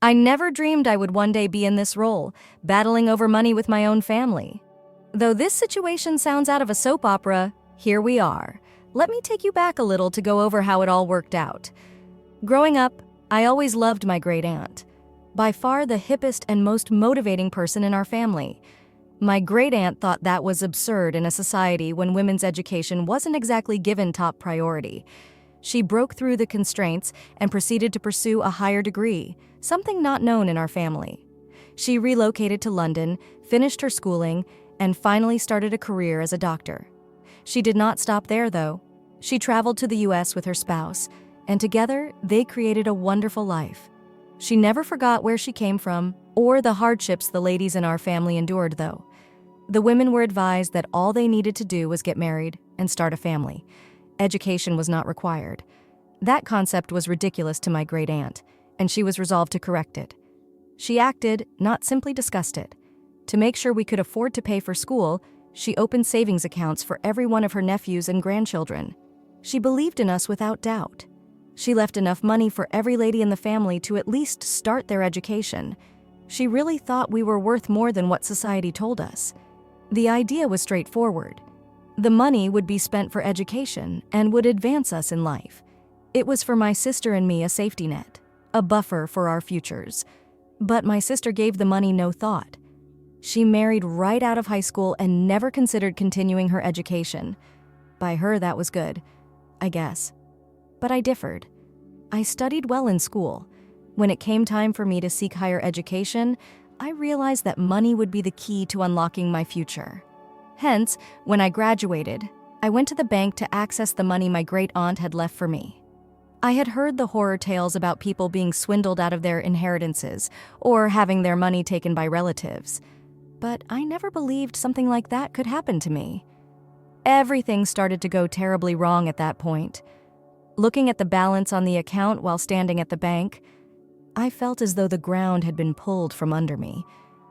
I never dreamed I would one day be in this role, battling over money with my own family. Though this situation sounds out of a soap opera, here we are. Let me take you back a little to go over how it all worked out. Growing up, I always loved my great aunt. By far the hippest and most motivating person in our family. My great aunt thought that was absurd in a society when women's education wasn't exactly given top priority. She broke through the constraints and proceeded to pursue a higher degree, something not known in our family. She relocated to London, finished her schooling, and finally started a career as a doctor. She did not stop there, though. She traveled to the US with her spouse, and together they created a wonderful life. She never forgot where she came from or the hardships the ladies in our family endured, though. The women were advised that all they needed to do was get married and start a family. Education was not required. That concept was ridiculous to my great aunt, and she was resolved to correct it. She acted, not simply discussed it. To make sure we could afford to pay for school, she opened savings accounts for every one of her nephews and grandchildren. She believed in us without doubt. She left enough money for every lady in the family to at least start their education. She really thought we were worth more than what society told us. The idea was straightforward. The money would be spent for education and would advance us in life. It was for my sister and me a safety net, a buffer for our futures. But my sister gave the money no thought. She married right out of high school and never considered continuing her education. By her, that was good, I guess. But I differed. I studied well in school. When it came time for me to seek higher education, I realized that money would be the key to unlocking my future. Hence, when I graduated, I went to the bank to access the money my great aunt had left for me. I had heard the horror tales about people being swindled out of their inheritances or having their money taken by relatives. But I never believed something like that could happen to me. Everything started to go terribly wrong at that point. Looking at the balance on the account while standing at the bank, I felt as though the ground had been pulled from under me.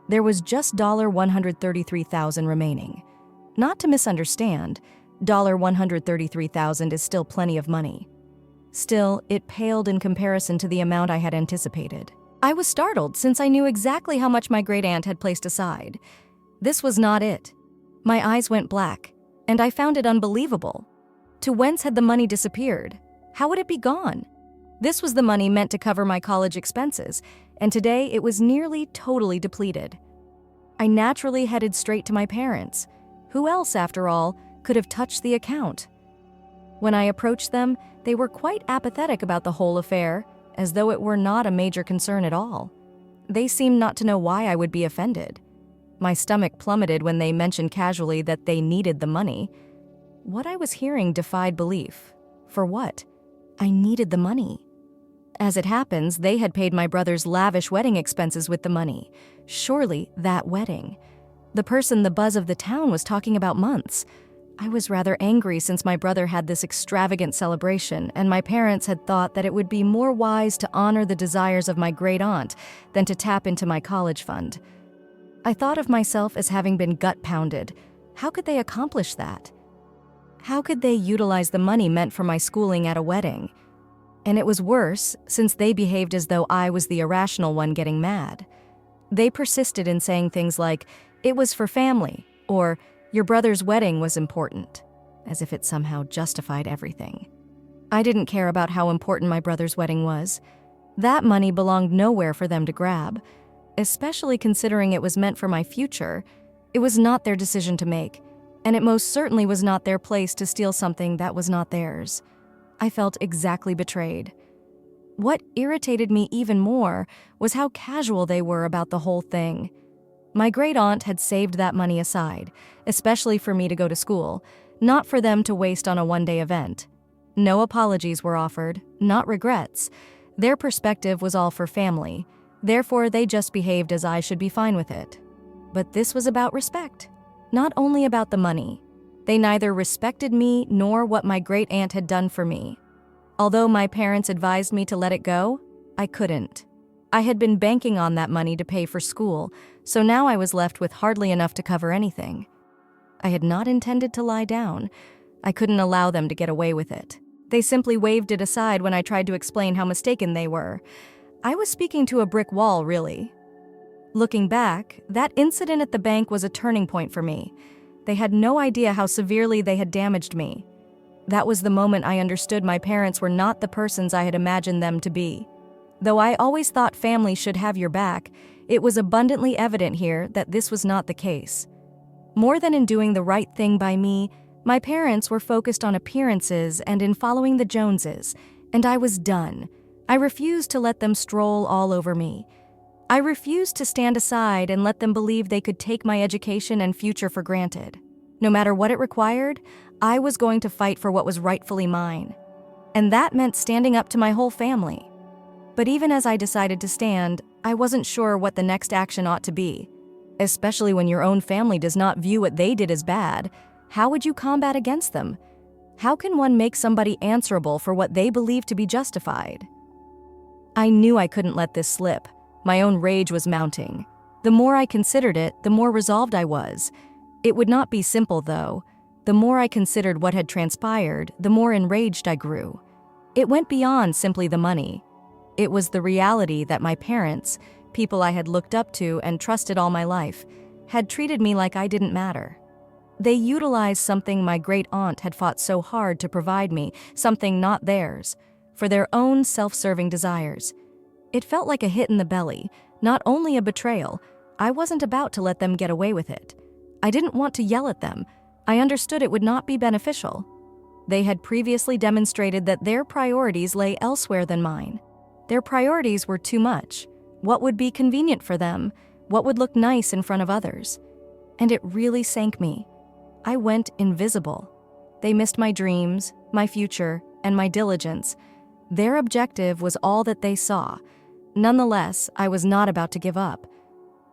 There was just $133,000 remaining. Not to misunderstand, $133,000 is still plenty of money. Still, it paled in comparison to the amount I had anticipated. I was startled since I knew exactly how much my great aunt had placed aside. This was not it. My eyes went black, and I found it unbelievable. To whence had the money disappeared? How would it be gone? This was the money meant to cover my college expenses, and today it was nearly totally depleted. I naturally headed straight to my parents. Who else, after all, could have touched the account? When I approached them, they were quite apathetic about the whole affair, as though it were not a major concern at all. They seemed not to know why I would be offended. My stomach plummeted when they mentioned casually that they needed the money. What I was hearing defied belief. For what? I needed the money. As it happens, they had paid my brother's lavish wedding expenses with the money. Surely that wedding. The person the buzz of the town was talking about months. I was rather angry since my brother had this extravagant celebration, and my parents had thought that it would be more wise to honor the desires of my great aunt than to tap into my college fund. I thought of myself as having been gut-pounded. How could they accomplish that? How could they utilize the money meant for my schooling at a wedding? And it was worse, since they behaved as though I was the irrational one getting mad. They persisted in saying things like, "It was for family," or "Your brother's wedding was important," as if it somehow justified everything. I didn't care about how important my brother's wedding was. That money belonged nowhere for them to grab. Especially considering it was meant for my future, it was not their decision to make, and it most certainly was not their place to steal something that was not theirs. I felt exactly betrayed. What irritated me even more was how casual they were about the whole thing. My great aunt had saved that money aside, especially for me to go to school, not for them to waste on a one-day event. No apologies were offered, not regrets. Their perspective was all for family. Therefore, they just behaved as I should be fine with it. But this was about respect, not only about the money. They neither respected me nor what my great aunt had done for me. Although my parents advised me to let it go, I couldn't. I had been banking on that money to pay for school, so now I was left with hardly enough to cover anything. I had not intended to lie down. I couldn't allow them to get away with it. They simply waved it aside when I tried to explain how mistaken they were. I was speaking to a brick wall, really. Looking back, that incident at the bank was a turning point for me. They had no idea how severely they had damaged me. That was the moment I understood my parents were not the persons I had imagined them to be. Though I always thought family should have your back, it was abundantly evident here that this was not the case. More than in doing the right thing by me, my parents were focused on appearances and in following the Joneses, and I was done. I refused to let them stroll all over me. I refused to stand aside and let them believe they could take my education and future for granted. No matter what it required, I was going to fight for what was rightfully mine. And that meant standing up to my whole family. But even as I decided to stand, I wasn't sure what the next action ought to be. Especially when your own family does not view what they did as bad, how would you combat against them? How can one make somebody answerable for what they believe to be justified? I knew I couldn't let this slip. My own rage was mounting. The more I considered it, the more resolved I was. It would not be simple, though. The more I considered what had transpired, the more enraged I grew. It went beyond simply the money. It was the reality that my parents, people I had looked up to and trusted all my life, had treated me like I didn't matter. They utilized something my great aunt had fought so hard to provide me, something not theirs, for their own self-serving desires. It felt like a hit in the belly, not only a betrayal. I wasn't about to let them get away with it. I didn't want to yell at them. I understood it would not be beneficial. They had previously demonstrated that their priorities lay elsewhere than mine. Their priorities were too much. What would be convenient for them? What would look nice in front of others? And it really sank me. I went invisible. They missed my dreams, my future, and my diligence. Their objective was all that they saw. Nonetheless, I was not about to give up.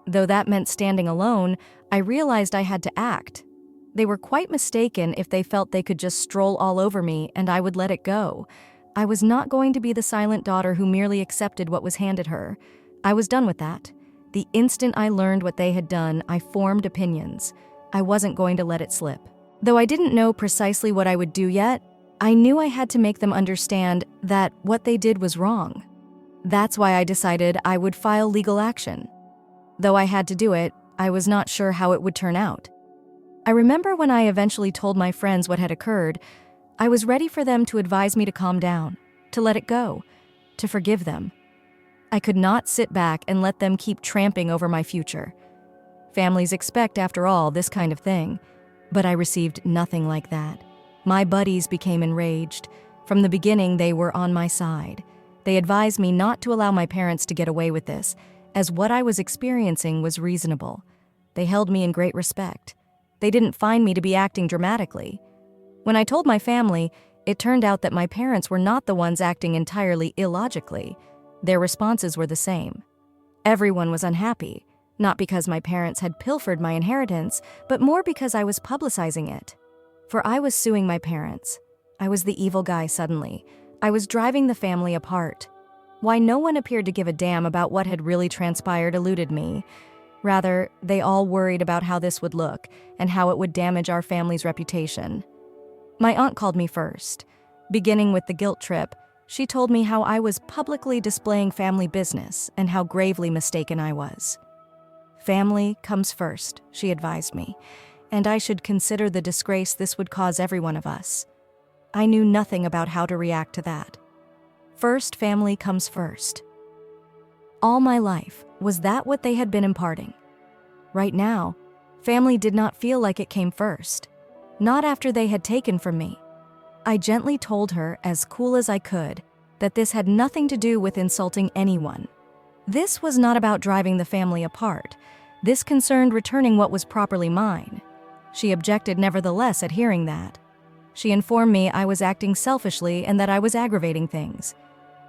Though that meant standing alone, I realized I had to act. They were quite mistaken if they felt they could just stroll all over me and I would let it go. I was not going to be the silent daughter who merely accepted what was handed her. I was done with that. The instant I learned what they had done, I formed opinions. I wasn't going to let it slip. Though I didn't know precisely what I would do yet, I knew I had to make them understand that what they did was wrong. That's why I decided I would file legal action. Though I had to do it, I was not sure how it would turn out. I remember when I eventually told my friends what had occurred, I was ready for them to advise me to calm down, to let it go, to forgive them. I could not sit back and let them keep tramping over my future. Families expect, after all, this kind of thing. But I received nothing like that. My buddies became enraged. From the beginning, they were on my side. They advised me not to allow my parents to get away with this, as what I was experiencing was reasonable. They held me in great respect. They didn't find me to be acting dramatically. When I told my family, it turned out that my parents were not the ones acting entirely illogically. Their responses were the same. Everyone was unhappy, not because my parents had pilfered my inheritance, but more because I was publicizing it. For I was suing my parents. I was the evil guy suddenly. I was driving the family apart. Why no one appeared to give a damn about what had really transpired eluded me. Rather, they all worried about how this would look and how it would damage our family's reputation. My aunt called me first. Beginning with the guilt trip, she told me how I was publicly displaying family business and how gravely mistaken I was. Family comes first, she advised me, and I should consider the disgrace this would cause every one of us. I knew nothing about how to react to that. First, family comes first. All my life, was that what they had been imparting? Right now, family did not feel like it came first. Not after they had taken from me. I gently told her, as cool as I could, that this had nothing to do with insulting anyone. This was not about driving the family apart. This concerned returning what was properly mine. She objected nevertheless at hearing that. She informed me I was acting selfishly and that I was aggravating things.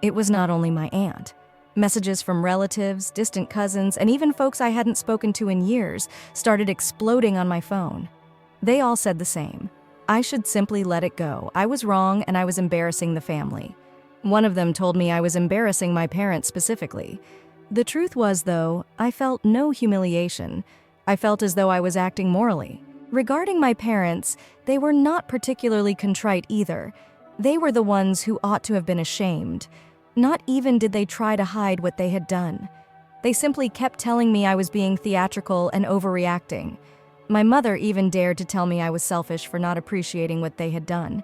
It was not only my aunt. Messages from relatives, distant cousins, and even folks I hadn't spoken to in years started exploding on my phone. They all said the same. I should simply let it go. I was wrong and I was embarrassing the family. One of them told me I was embarrassing my parents specifically. The truth was, though, I felt no humiliation. I felt as though I was acting morally. Regarding my parents, they were not particularly contrite either. They were the ones who ought to have been ashamed. Not even did they try to hide what they had done. They simply kept telling me I was being theatrical and overreacting. My mother even dared to tell me I was selfish for not appreciating what they had done.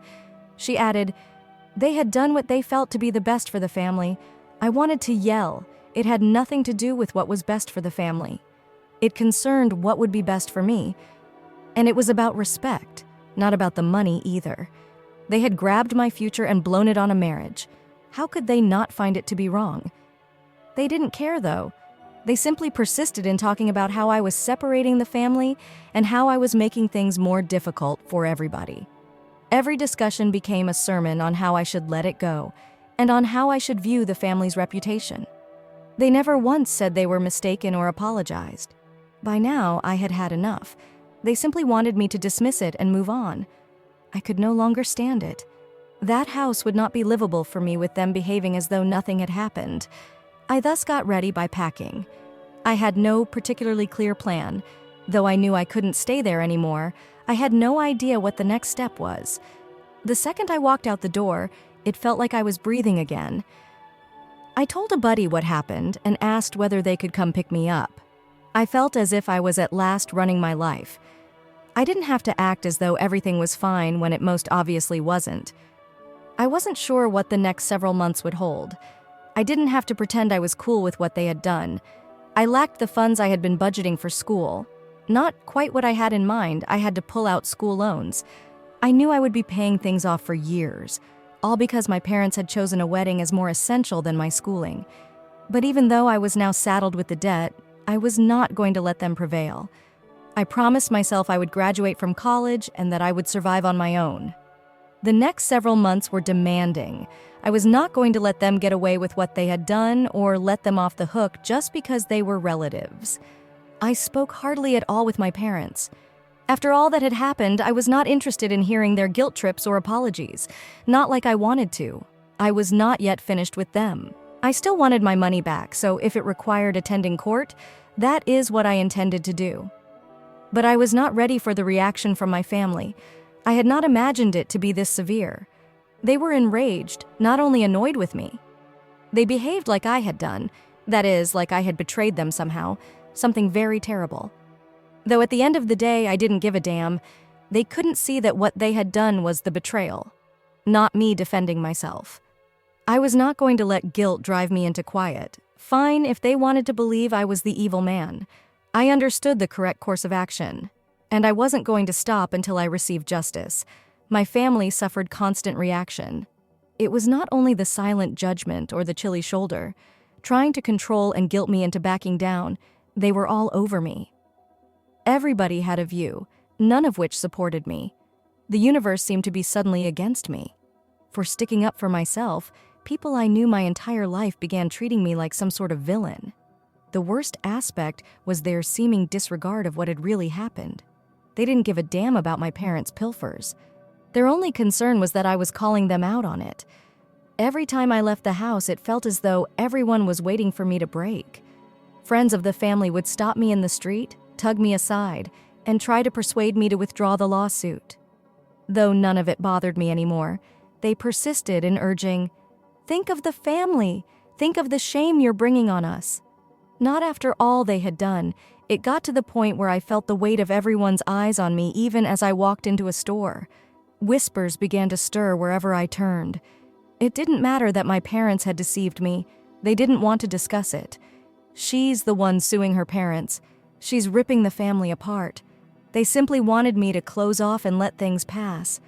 She added, "They had done what they felt to be the best for the family. I wanted to yell. It had nothing to do with what was best for the family. It concerned what would be best for me. And it was about respect, not about the money either. They had grabbed my future and blown it on a marriage. How could they not find it to be wrong? They didn't care, though. They simply persisted in talking about how I was separating the family and how I was making things more difficult for everybody. Every discussion became a sermon on how I should let it go and on how I should view the family's reputation. They never once said they were mistaken or apologized. By now, I had had enough. They simply wanted me to dismiss it and move on. I could no longer stand it. That house would not be livable for me with them behaving as though nothing had happened. I thus got ready by packing. I had no particularly clear plan. Though I knew I couldn't stay there anymore, I had no idea what the next step was. The second I walked out the door, it felt like I was breathing again. I told a buddy what happened and asked whether they could come pick me up. I felt as if I was at last running my life. I didn't have to act as though everything was fine when it most obviously wasn't. I wasn't sure what the next several months would hold. I didn't have to pretend I was cool with what they had done. I lacked the funds I had been budgeting for school. Not quite what I had in mind. I had to pull out school loans. I knew I would be paying things off for years, all because my parents had chosen a wedding as more essential than my schooling. But even though I was now saddled with the debt, I was not going to let them prevail. I promised myself I would graduate from college and that I would survive on my own. The next several months were demanding. I was not going to let them get away with what they had done or let them off the hook just because they were relatives. I spoke hardly at all with my parents. After all that had happened, I was not interested in hearing their guilt trips or apologies. Not like I wanted to. I was not yet finished with them. I still wanted my money back, so if it required attending court, that is what I intended to do. But I was not ready for the reaction from my family. I had not imagined it to be this severe. They were enraged, not only annoyed with me. They behaved like I had done, that is, like I had betrayed them somehow, something very terrible. Though at the end of the day I didn't give a damn, they couldn't see that what they had done was the betrayal, not me defending myself. I was not going to let guilt drive me into quiet. Fine if they wanted to believe I was the evil man. I understood the correct course of action, and I wasn't going to stop until I received justice. My family suffered constant reaction. It was not only the silent judgment or the chilly shoulder. Trying to control and guilt me into backing down, they were all over me. Everybody had a view, none of which supported me. The universe seemed to be suddenly against me. For sticking up for myself, people I knew my entire life began treating me like some sort of villain. The worst aspect was their seeming disregard of what had really happened. They didn't give a damn about my parents' pilfers. Their only concern was that I was calling them out on it. Every time I left the house, it felt as though everyone was waiting for me to break. Friends of the family would stop me in the street, tug me aside, and try to persuade me to withdraw the lawsuit. Though none of it bothered me anymore, they persisted in urging, "Think of the family. Think of the shame you're bringing on us." Not after all they had done. It got to the point where I felt the weight of everyone's eyes on me even as I walked into a store. Whispers began to stir wherever I turned. It didn't matter that my parents had deceived me. They didn't want to discuss it. She's the one suing her parents. She's ripping the family apart. They simply wanted me to close off and let things pass.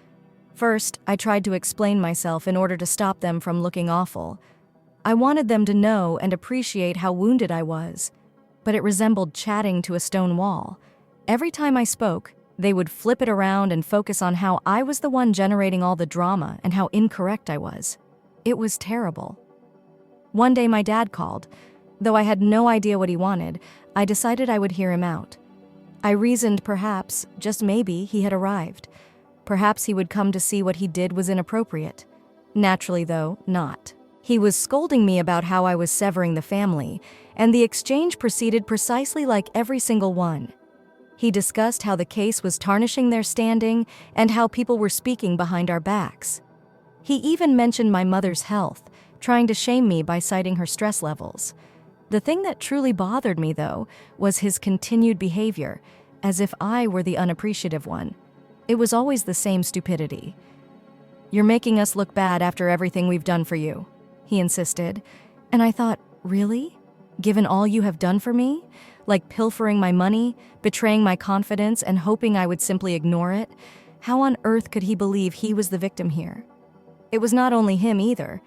First, I tried to explain myself in order to stop them from looking awful. I wanted them to know and appreciate how wounded I was, but it resembled chatting to a stone wall. Every time I spoke, they would flip it around and focus on how I was the one generating all the drama and how incorrect I was. It was terrible. One day my dad called. Though I had no idea what he wanted, I decided I would hear him out. I reasoned perhaps, just maybe, he had arrived. Perhaps he would come to see what he did was inappropriate. Naturally, though, not. He was scolding me about how I was severing the family, and the exchange proceeded precisely like every single one. He discussed how the case was tarnishing their standing and how people were speaking behind our backs. He even mentioned my mother's health, trying to shame me by citing her stress levels. The thing that truly bothered me, though, was his continued behavior, as if I were the unappreciative one. It was always the same stupidity. "You're making us look bad after everything we've done for you," he insisted. And I thought, really? Given all you have done for me? Like pilfering my money, betraying my confidence, and hoping I would simply ignore it? How on earth could he believe he was the victim here? It was not only him either.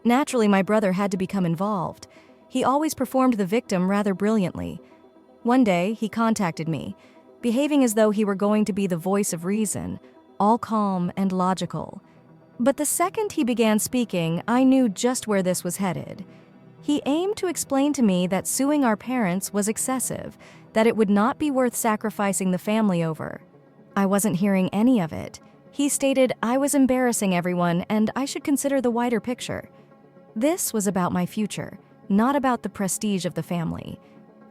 Naturally, my brother had to become involved. He always performed the victim rather brilliantly. One day, he contacted me, behaving as though he were going to be the voice of reason, all calm and logical. But the second he began speaking, I knew just where this was headed. He aimed to explain to me that suing our parents was excessive, that it would not be worth sacrificing the family over. I wasn't hearing any of it. He stated I was embarrassing everyone and I should consider the wider picture. This was about my future, not about the prestige of the family.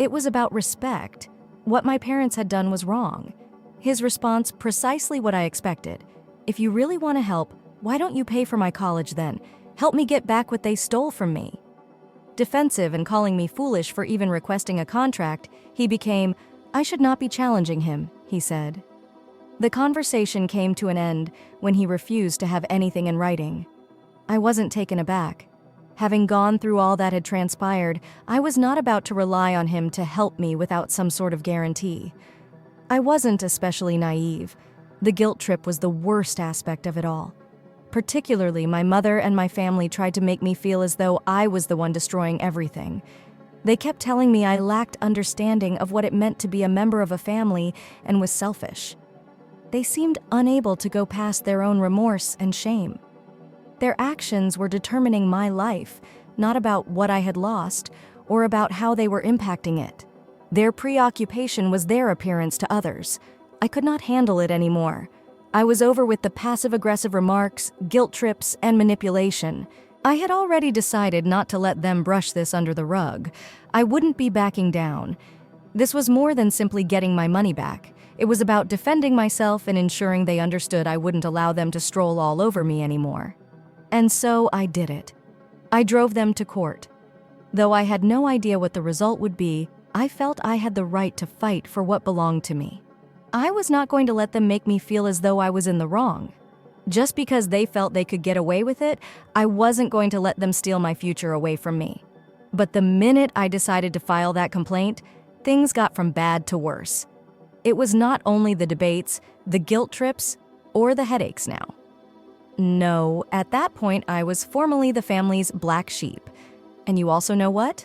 It was about respect. What my parents had done was wrong. His response, precisely what I expected. "If you really want to help, why don't you pay for my college then? Help me get back what they stole from me." Defensive and calling me foolish for even requesting a contract, he became, "I should not be challenging him," he said. The conversation came to an end when he refused to have anything in writing. I wasn't taken aback. Having gone through all that had transpired, I was not about to rely on him to help me without some sort of guarantee. I wasn't especially naive. The guilt trip was the worst aspect of it all. Particularly, my mother and my family tried to make me feel as though I was the one destroying everything. They kept telling me I lacked understanding of what it meant to be a member of a family and was selfish. They seemed unable to go past their own remorse and shame. Their actions were determining my life, not about what I had lost or about how they were impacting it. Their preoccupation was their appearance to others. I could not handle it anymore. I was over with the passive-aggressive remarks, guilt trips, and manipulation. I had already decided not to let them brush this under the rug. I wouldn't be backing down. This was more than simply getting my money back. It was about defending myself and ensuring they understood I wouldn't allow them to stroll all over me anymore. And so I did it. I drove them to court. Though I had no idea what the result would be, I felt I had the right to fight for what belonged to me. I was not going to let them make me feel as though I was in the wrong. Just because they felt they could get away with it, I wasn't going to let them steal my future away from me. But the minute I decided to file that complaint, things got from bad to worse. It was not only the debates, the guilt trips, or the headaches now. No, at that point I was formally the family's black sheep. And you also know what?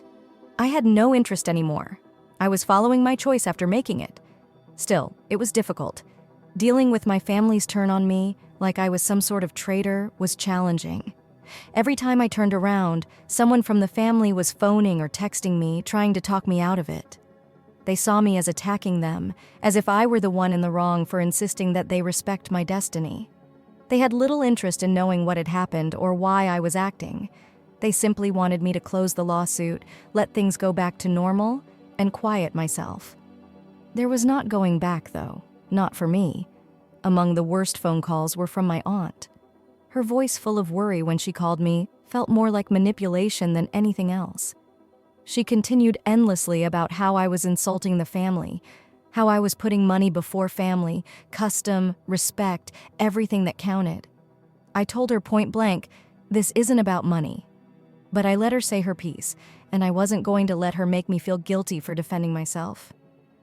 I had no interest anymore. I was following my choice after making it. Still, it was difficult. Dealing with my family's turn on me, like I was some sort of traitor, was challenging. Every time I turned around, someone from the family was phoning or texting me, trying to talk me out of it. They saw me as attacking them, as if I were the one in the wrong for insisting that they respect my destiny. They had little interest in knowing what had happened or why I was acting. They simply wanted me to close the lawsuit, let things go back to normal, and quiet myself. There was not going back, though, not for me. Among the worst phone calls were from my aunt. Her voice, full of worry when she called me, felt more like manipulation than anything else. She continued endlessly about how I was insulting the family, how I was putting money before family, custom, respect, everything that counted. I told her point blank, this isn't about money. But I let her say her piece, and I wasn't going to let her make me feel guilty for defending myself.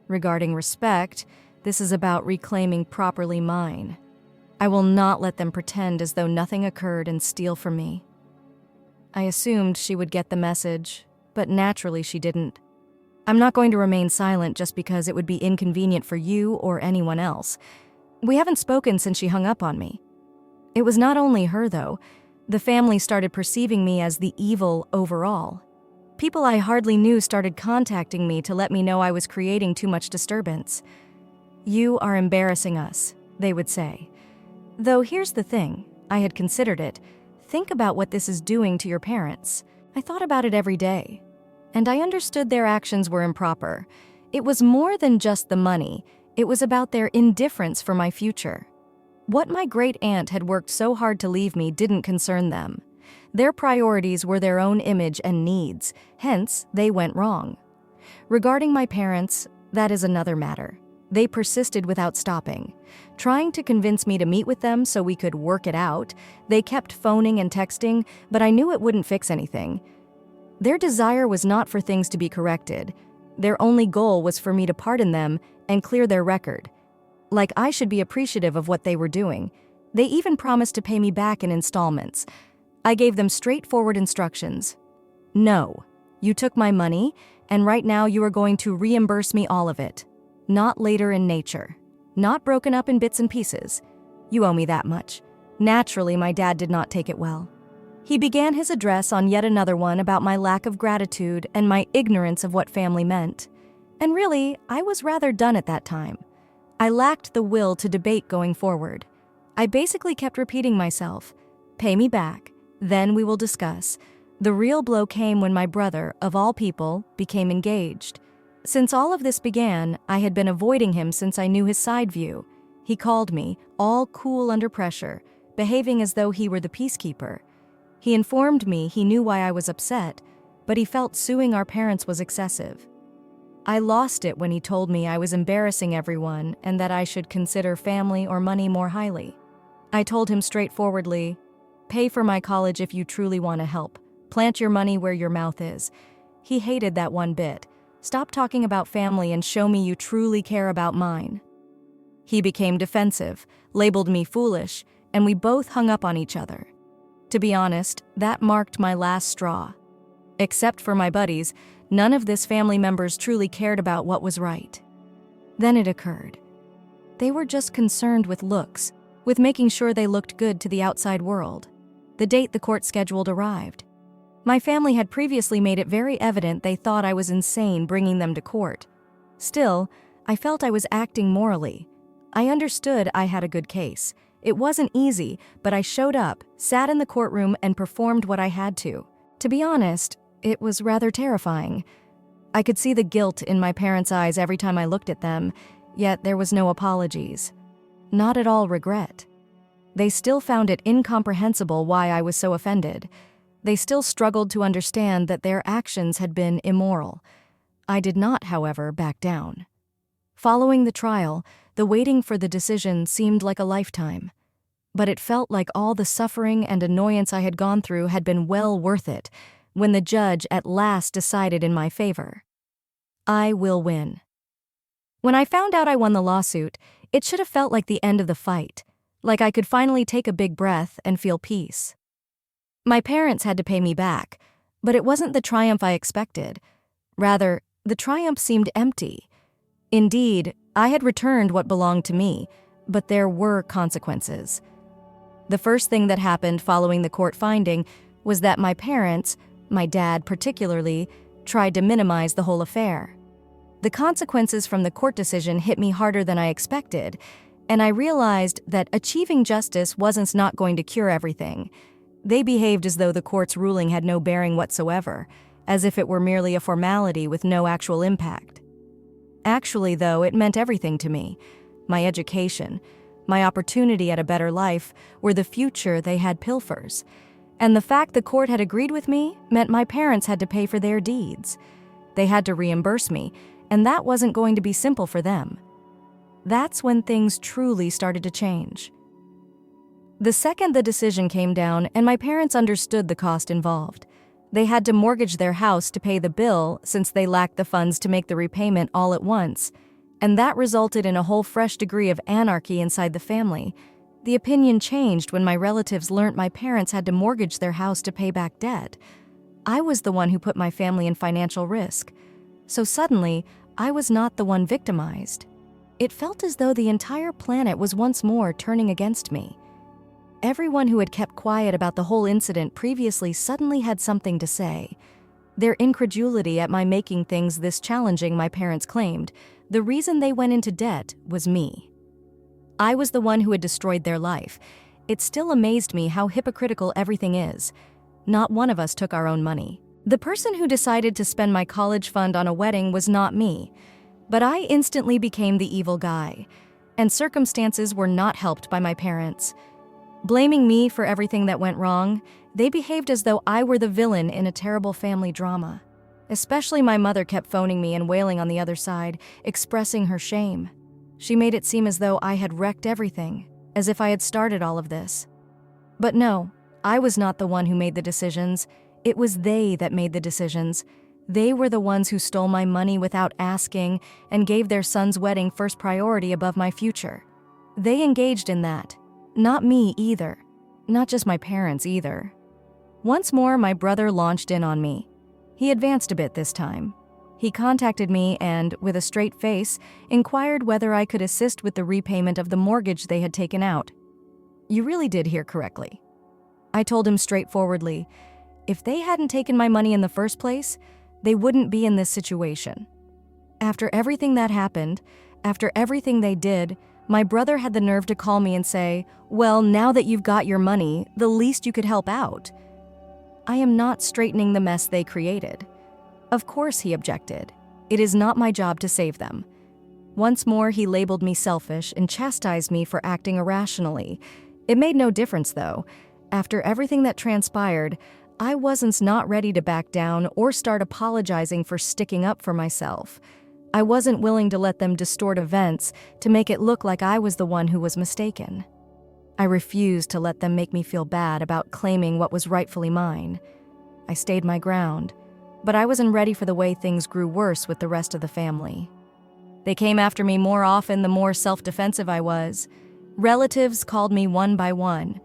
Regarding respect, this is about reclaiming properly mine. I will not let them pretend as though nothing occurred and steal from me. I assumed she would get the message, but naturally she didn't. I'm not going to remain silent just because it would be inconvenient for you or anyone else. We haven't spoken since she hung up on me. It was not only her, though. The family started perceiving me as the evil overall. People I hardly knew started contacting me to let me know I was creating too much disturbance. "You are embarrassing us," they would say. Though here's the thing, I had considered it. Think about what this is doing to your parents. I thought about it every day. And I understood their actions were improper. It was more than just the money. It was about their indifference for my future. What my great aunt had worked so hard to leave me didn't concern them. Their priorities were their own image and needs, hence, they went wrong. Regarding my parents, that is another matter. They persisted without stopping. Trying to convince me to meet with them so we could work it out, they kept phoning and texting, but I knew it wouldn't fix anything. Their desire was not for things to be corrected. Their only goal was for me to pardon them and clear their record. Like I should be appreciative of what they were doing. They even promised to pay me back in installments. I gave them straightforward instructions. No, you took my money, and right now you are going to reimburse me all of it. Not later in nature. Not broken up in bits and pieces. You owe me that much. Naturally, my dad did not take it well. He began his address on yet another one about my lack of gratitude and my ignorance of what family meant. And really, I was rather done at that time. I lacked the will to debate going forward. I basically kept repeating myself, pay me back, then we will discuss. The real blow came when my brother, of all people, became engaged. Since all of this began, I had been avoiding him since I knew his side view. He called me, all cool under pressure, behaving as though he were the peacekeeper. He informed me he knew why I was upset, but he felt suing our parents was excessive. I lost it when he told me I was embarrassing everyone and that I should consider family or money more highly. I told him straightforwardly, pay for my college if you truly want to help. Plant your money where your mouth is. He hated that one bit. Stop talking about family and show me you truly care about mine. He became defensive, labeled me foolish, and we both hung up on each other. To be honest, that marked my last straw. Except for my buddies, none of this family members truly cared about what was right. Then it occurred. They were just concerned with looks, with making sure they looked good to the outside world. The date the court scheduled arrived. My family had previously made it very evident they thought I was insane bringing them to court. Still, I felt I was acting morally. I understood I had a good case. It wasn't easy, but I showed up, sat in the courtroom, and performed what I had to. To be honest, it was rather terrifying. I could see the guilt in my parents' eyes every time I looked at them, yet there was no apologies. Not at all regret. They still found it incomprehensible why I was so offended. They still struggled to understand that their actions had been immoral. I did not, however, back down. Following the trial, the waiting for the decision seemed like a lifetime. But it felt like all the suffering and annoyance I had gone through had been well worth it when the judge at last decided in my favor. I will win. When I found out I won the lawsuit, it should have felt like the end of the fight, like I could finally take a big breath and feel peace. My parents had to pay me back, but it wasn't the triumph I expected. Rather, the triumph seemed empty. Indeed, I had returned what belonged to me, but there were consequences. The first thing that happened following the court finding was that my parents, my dad particularly, tried to minimize the whole affair. The consequences from the court decision hit me harder than I expected, and I realized that achieving justice wasn't not going to cure everything. They behaved as though the court's ruling had no bearing whatsoever, as if it were merely a formality with no actual impact. Actually, though, it meant everything to me. My education, my opportunity at a better life, were the future they had pilfers. And the fact the court had agreed with me meant my parents had to pay for their deeds. They had to reimburse me, and that wasn't going to be simple for them. That's when things truly started to change. The second the decision came down and my parents understood the cost involved. They had to mortgage their house to pay the bill since they lacked the funds to make the repayment all at once, and that resulted in a whole fresh degree of anarchy inside the family. The opinion changed when my relatives learnt my parents had to mortgage their house to pay back debt. I was the one who put my family in financial risk. So suddenly, I was not the one victimized. It felt as though the entire planet was once more turning against me. Everyone who had kept quiet about the whole incident previously suddenly had something to say. Their incredulity at my making things this challenging, my parents claimed, the reason they went into debt was me. I was the one who had destroyed their life. It still amazed me how hypocritical everything is. Not one of us took our own money. The person who decided to spend my college fund on a wedding was not me, but I instantly became the evil guy, and circumstances were not helped by my parents. Blaming me for everything that went wrong, They behaved as though I were the villain in a terrible family drama. Especially my mother kept phoning me and wailing on the other side, expressing her shame. She made it seem as though I had wrecked everything, as if I had started all of this. But no, I was not the one who made the decisions. It was they that made the decisions. They were the ones who stole my money without asking and gave their son's wedding first priority above my future. They engaged in that. Not me either. Not just my parents either. Once more, my brother launched in on me. He advanced a bit this time. He contacted me and, with a straight face, inquired whether I could assist with the repayment of the mortgage they had taken out. You really did hear correctly. I told him straightforwardly, if they hadn't taken my money in the first place, they wouldn't be in this situation. After everything that happened, after everything they did, my brother had the nerve to call me and say, well, now that you've got your money, the least you could help out. I am not straightening the mess they created. Of course, he objected. It is not my job to save them. Once more, he labeled me selfish and chastised me for acting irrationally. It made no difference, though. After everything that transpired, I wasn't not ready to back down or start apologizing for sticking up for myself. I wasn't willing to let them distort events to make it look like I was the one who was mistaken. I refused to let them make me feel bad about claiming what was rightfully mine. I stayed my ground, but I wasn't ready for the way things grew worse with the rest of the family. They came after me more often the more self-defensive I was. Relatives called me one by one.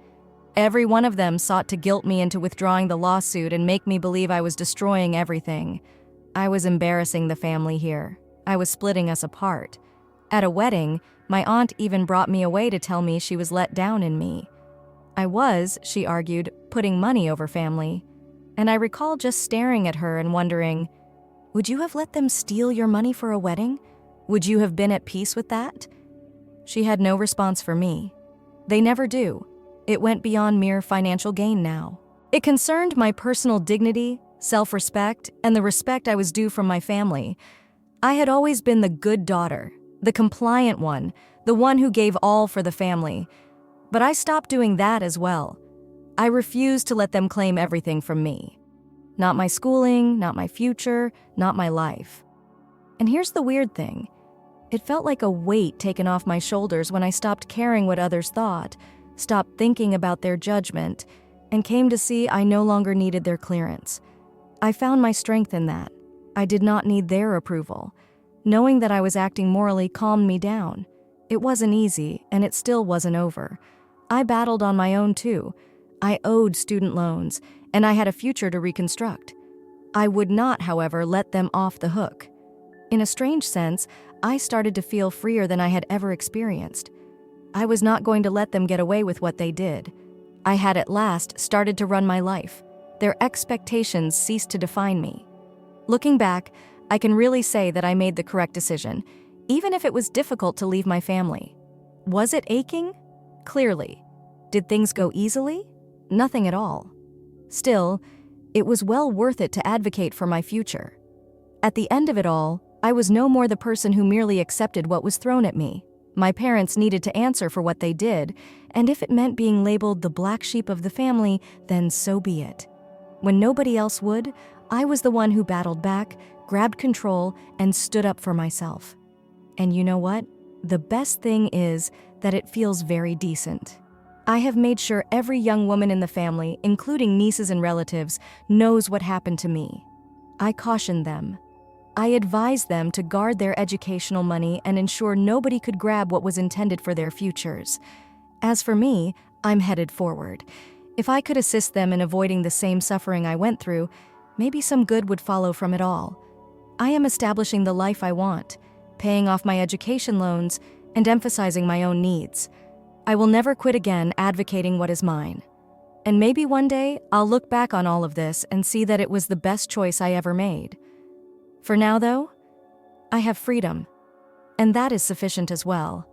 Every one of them sought to guilt me into withdrawing the lawsuit and make me believe I was destroying everything. I was embarrassing the family here. I was splitting us apart. At a wedding, my aunt even brought me away to tell me she was let down in me. I was, she argued, putting money over family. And I recall just staring at her and wondering, would you have let them steal your money for a wedding? Would you have been at peace with that? She had no response for me. They never do. It went beyond mere financial gain now. It concerned my personal dignity, self-respect, and the respect I was due from my family. I had always been the good daughter, the compliant one, the one who gave all for the family. But I stopped doing that as well. I refused to let them claim everything from me. Not my schooling, not my future, not my life. And here's the weird thing. It felt like a weight taken off my shoulders when I stopped caring what others thought, stopped thinking about their judgment, and came to see I no longer needed their clearance. I found my strength in that. I did not need their approval. Knowing that I was acting morally calmed me down. It wasn't easy, and it still wasn't over. I battled on my own too. I owed student loans, and I had a future to reconstruct. I would not, however, let them off the hook. In a strange sense, I started to feel freer than I had ever experienced. I was not going to let them get away with what they did. I had at last started to run my life. Their expectations ceased to define me. Looking back, I can really say that I made the correct decision, even if it was difficult to leave my family. Was it aching? Clearly. Did things go easily? Nothing at all. Still, it was well worth it to advocate for my future. At the end of it all, I was no more the person who merely accepted what was thrown at me. My parents needed to answer for what they did, and if it meant being labeled the black sheep of the family, then so be it. When nobody else would, I was the one who battled back, grabbed control, and stood up for myself. And you know what? The best thing is that it feels very decent. I have made sure every young woman in the family, including nieces and relatives, knows what happened to me. I cautioned them. I advised them to guard their educational money and ensure nobody could grab what was intended for their futures. As for me, I'm headed forward. If I could assist them in avoiding the same suffering I went through, maybe some good would follow from it all. I am establishing the life I want, paying off my education loans, and emphasizing my own needs. I will never quit again advocating what is mine. And maybe one day I'll look back on all of this and see that it was the best choice I ever made. For now, though, I have freedom, and that is sufficient as well.